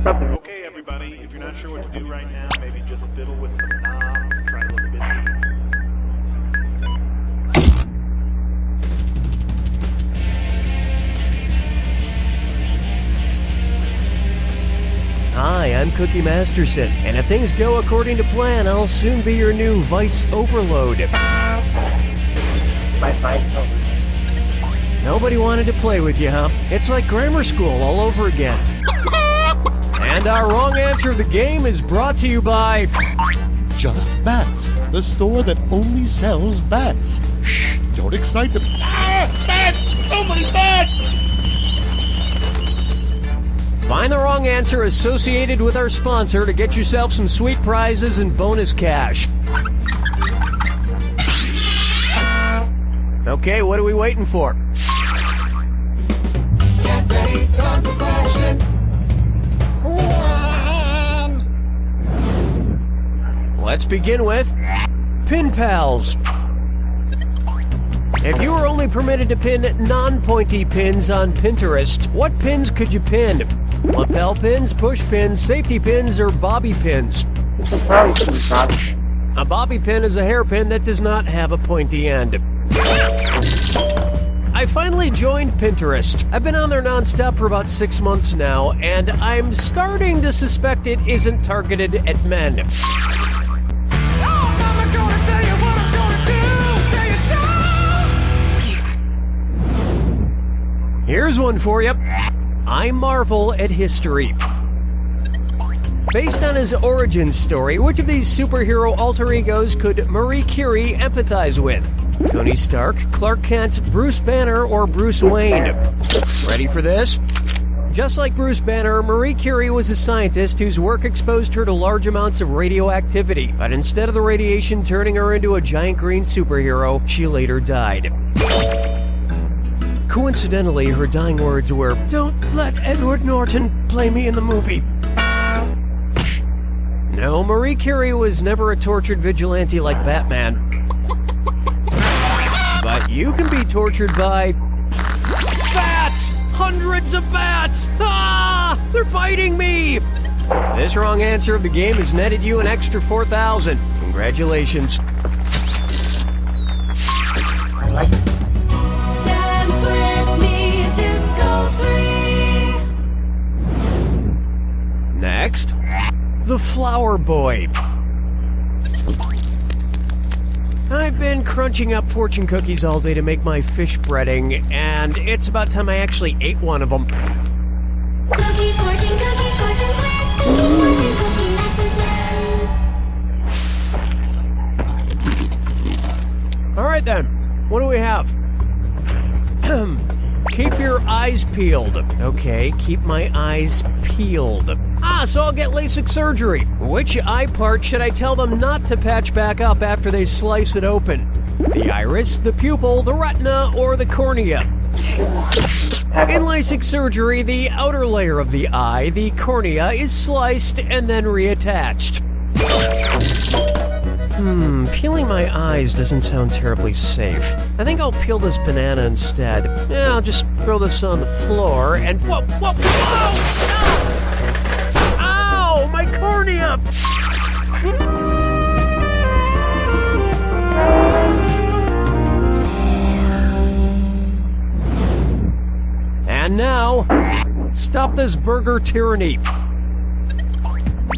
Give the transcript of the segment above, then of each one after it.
Okay, everybody, if you're not sure what to do right now, maybe just fiddle with some knobs, try to look busy. Hi, I'm Cookie Masterson, and if things go according to plan, I'll soon be your new Vice Overload. My Vice Overload. Nobody wanted to play with you, huh? It's like grammar school all over again. And our wrong answer of the game is brought to you by... Just Bats, the store that only sells bats. Shh, don't excite them. Ah, bats! So many bats! Find the wrong answer associated with our sponsor to get yourself some sweet prizes and bonus cash. Okay, what are we waiting for? Get ready, time for question 1. Let's begin with Pin Pals. If you were only permitted to pin non-pointy pins on Pinterest, what pins could you pin? Lapel pins, push pins, safety pins, or bobby pins? A bobby pin is a hairpin that does not have a pointy end. I finally joined Pinterest. I've been on there nonstop for about 6 months now, and I'm starting to suspect it isn't targeted at men. Here's one for you. I marvel at history. Based on his origin story, which of these superhero alter egos could Marie Curie empathize with? Tony Stark, Clark Kent, Bruce Banner, or Bruce Wayne? Ready for this? Just like Bruce Banner, Marie Curie was a scientist whose work exposed her to large amounts of radioactivity. But instead of the radiation turning her into a giant green superhero, she later died. Coincidentally, her dying words were, "Don't let Edward Norton play me in the movie." No, Marie Curie was never a tortured vigilante like Batman. But you can be tortured by... bats! Hundreds of bats! Ah! They're biting me! This wrong answer of the game has netted you an extra 4,000. Congratulations. I like it. Dance with me, Disco 3. Next, the Flower Boy. I've been crunching up fortune cookies all day to make my fish breading, and it's about time I actually ate one of them. Cookie, fortune, sweet. Cookie Masterson. Alright then, what do we have? Keep your eyes peeled. Okay, keep my eyes peeled. So I'll get LASIK surgery. Which eye part should I tell them not to patch back up after they slice it open? The iris, the pupil, the retina, or the cornea? In LASIK surgery, the outer layer of the eye, the cornea, is sliced and then reattached. Peeling my eyes doesn't sound terribly safe. I think I'll peel this banana instead. Yeah, I'll just throw this on the floor and... Whoa! Whoa! Ow! Ow! My cornea! And now, stop this burger tyranny.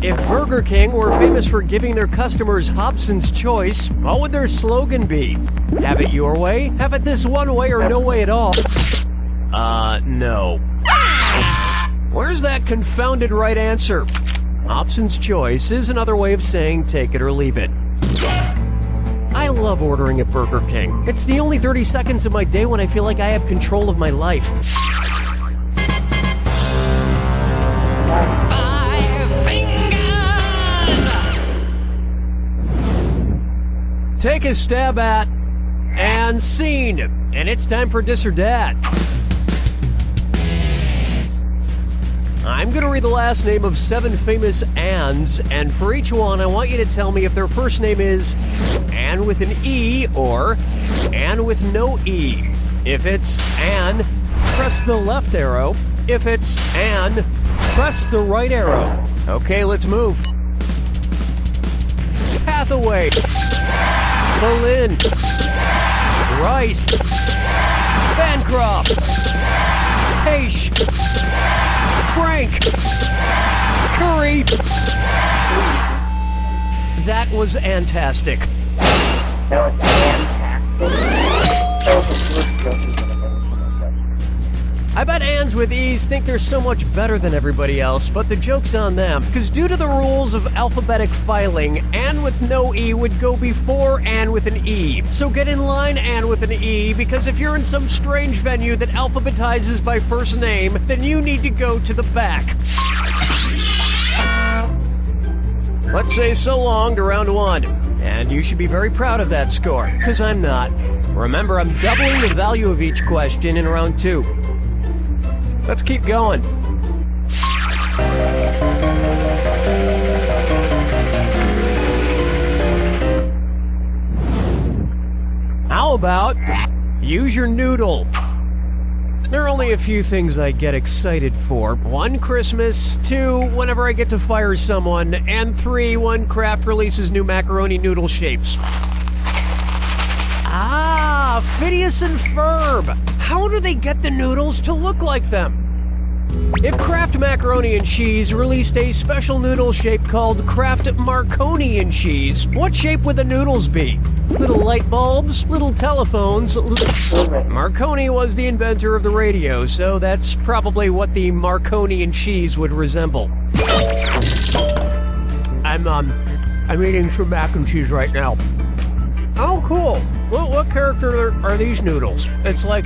If Burger King were famous for giving their customers Hobson's choice, what would their slogan be? Have it your way, have it this one way, or no way at all? No. Where's that confounded right answer? Hobson's choice is another way of saying take it or leave it. I love ordering at Burger King. It's the only 30 seconds of my day when I feel like I have control of my life. Take a stab at, and scene. And it's time for Dis or Dat. I'm going to read the last name of 7 famous Anns, and for each one, I want you to tell me if their first name is Ann with an E or Ann with no E. If it's Ann, press the left arrow. If it's Ann, Press the right arrow. Okay, let's move. Hathaway. Berlin. Rice. Bancroft. Paish. Frank. Curry. That was fantastic. That was fantastic. I bet Anns with E's think they're so much better than everybody else, but the joke's on them. Because due to the rules of alphabetic filing, Ann with no E would go before Ann with an E. So get in line, Ann with an E, because if you're in some strange venue that alphabetizes by first name, then you need to go to the back. Let's say so long to round one. And you should be very proud of that score, because I'm not. Remember, I'm doubling the value of each question in round two. Let's keep going. How about use your noodle? There are only a few things I get excited for. 1, Christmas. 2, whenever I get to fire someone. And 3, when Kraft releases new macaroni noodle shapes. Ah, Phineas and Ferb. How do they get the noodles to look like them? If Kraft Macaroni and Cheese released a special noodle shape called Kraft Marconi and Cheese, what shape would the noodles be? Little light bulbs? Little telephones? Marconi was the inventor of the radio, so that's probably what the Marconi and Cheese would resemble. I'm eating some mac and cheese right now. Oh, cool. Well, what character are these noodles? It's like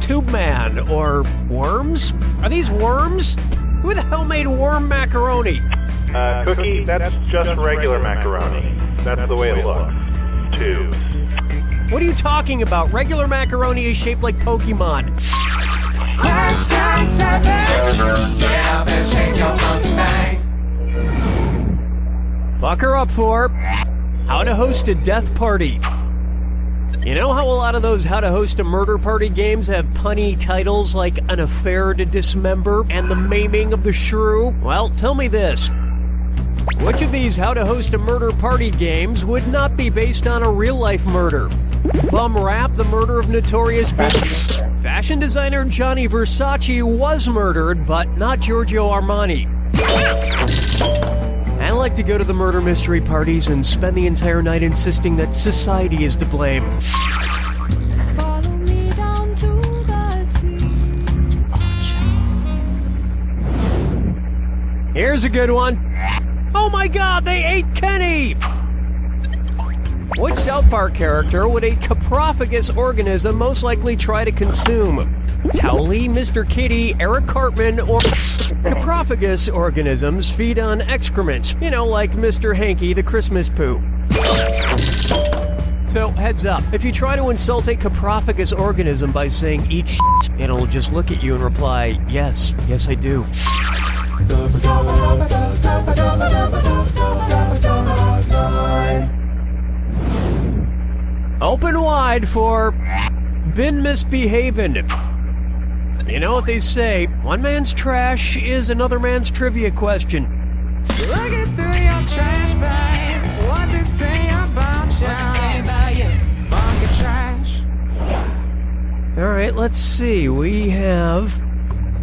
Tube Man or Worms? Are these worms? Who the hell made worm macaroni? Cookie, that's just regular macaroni. That's the way it looks. Tubes. What are you talking about? Regular macaroni is shaped like Pokemon. Question 7. Yeah, better shake your monkey bang. Buck her up for how to host a death party. You know how a lot of those how to host a murder party games have punny titles like An Affair to Dismember and The Maiming of the Shrew? Well, tell me this. Which of these how to host a murder party games would not be based on a real-life murder? Bum Rap, the murder of Notorious B.I.G. Fashion designer Gianni Versace was murdered, but not Giorgio Armani. I like to go to the murder mystery parties and spend the entire night insisting that society is to blame. Follow me down to the sea. Here's a good one. Oh my god, they ate Kenny! Which South Park character would a coprophagous organism most likely try to consume? Towley, Mr. Kitty, Eric Cartman, or... Coprophagous organisms feed on excrement, you know, like Mr. Hanky the Christmas poo. So, heads up, if you try to insult a coprophagous organism by saying eat shit, it'll just look at you and reply, yes, I do. Open wide for been misbehaving. You know what they say, one man's trash is another man's trivia question. Looking through your trash bag. What's it say about you? Funky trash. Alright, let's see. We have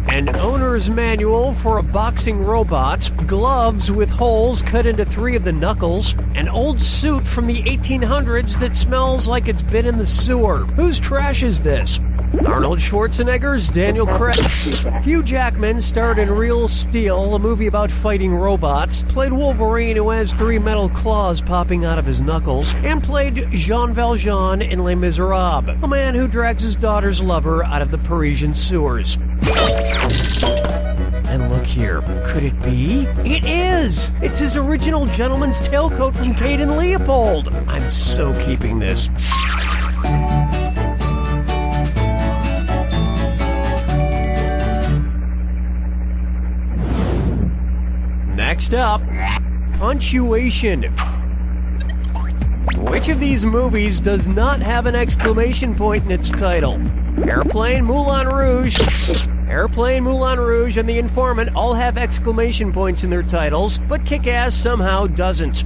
an owner's manual for a boxing robot, gloves with holes cut into 3 of the knuckles, an old suit from the 1800s that smells like it's been in the sewer. Whose trash is this? Arnold Schwarzenegger's, Daniel Craig. Hugh Jackman starred in Real Steel, a movie about fighting robots, played Wolverine who has 3 metal claws popping out of his knuckles, and played Jean Valjean in Les Miserables, a man who drags his daughter's lover out of the Parisian sewers. And look here, could it be? It is! It's his original gentleman's tailcoat from Kate and Leopold! I'm so keeping this. Next up, punctuation. Which of these movies does not have an exclamation point in its title? Airplane, Moulin Rouge, Airplane, Moulin Rouge, and The Informant all have exclamation points in their titles, but Kick-Ass somehow doesn't.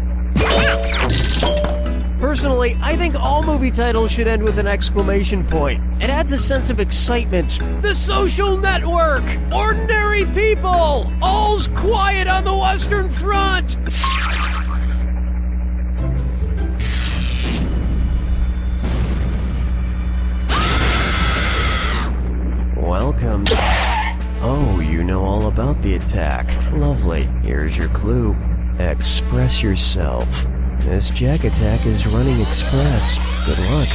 Personally, I think all movie titles should end with an exclamation point. It adds a sense of excitement. The Social Network! Ordinary People! All's quiet on the Western Front! Welcome. Oh, you know all about the attack. Lovely. Here's your clue. Express yourself. This Jack attack is running express. Good luck.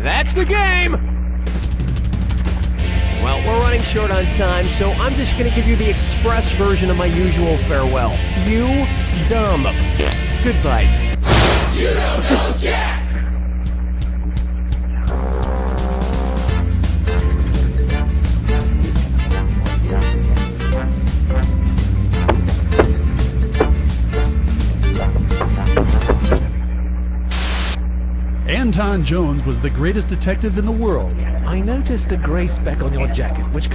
That's the game! Well, we're running short on time, so I'm just gonna give you the express version of my usual farewell. You dumb. Goodbye. You don't know Jack! Anton Jones was the greatest detective in the world. I noticed a gray speck on your jacket, which